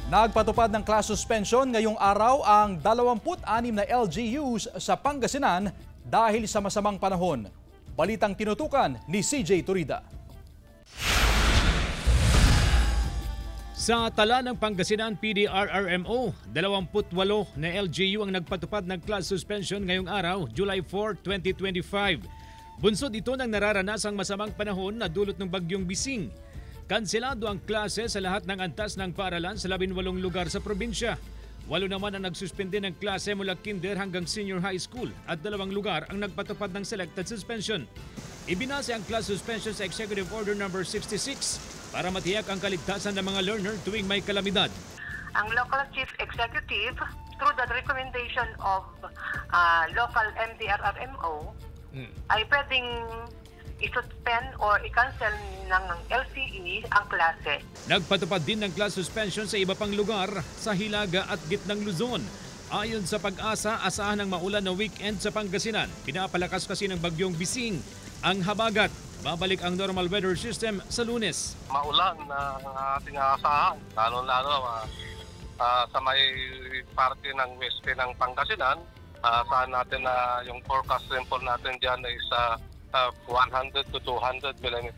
Nagpatupad ng class suspension ngayong araw ang 26 na LGUs sa Pangasinan dahil sa masamang panahon. Balitang tinutukan ni CJ Turida. Sa tala ng Pangasinan PDRRMO, 28 na LGU ang nagpatupad ng class suspension ngayong araw, July 4, 2025. Bunsod ito ng nararanasang masamang panahon na dulot ng bagyong Bising. Kanselado ang klase sa lahat ng antas ng paaralan sa 18 lugar sa probinsya. 8 naman ang nagsuspende ng klase mula kinder hanggang senior high school at 2 lugar ang nagpatupad ng selected suspension. Ibinase ang class suspension sa Executive Order No. 66 para matiyak ang kaligtasan ng mga learner tuwing may kalamidad. Ang local chief executive, through the recommendation of local MDRRMO, ay pwedeng i-suspend or i-cancel ng LCE ang klase. Nagpatupad din ng class suspension sa iba pang lugar sa Hilaga at Gitnang Luzon. Ayon sa Pag-asa, asahan ng maulan na weekend sa Pangasinan. Pinapalakas kasi ng bagyong Bising ang habagat. Babalik ang normal weather system sa Lunes. Maulan na ating aasahan, lalo-lalo sa may parte ng weste ng Pangasinan. Saan natin na yung forecast rainfall natin dyan ay sa 100 to 200 mm.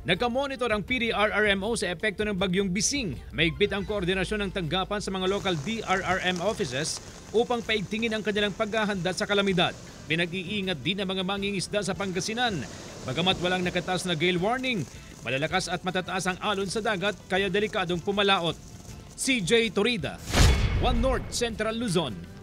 Nagka-monitor ang PDRRMO sa epekto ng bagyong Bising. Maigpit ang koordinasyon ng tanggapan sa mga local DRRM offices upang paigtingin ang kanilang paghahanda sa kalamidad. Pinag-iingat din ang mga mangingisda sa Pangasinan. Bagamat walang nakataas na gale warning, malalakas at matataas ang alon sa dagat kaya delikadong pumalaot. CJ Turida, One North Central Luzon.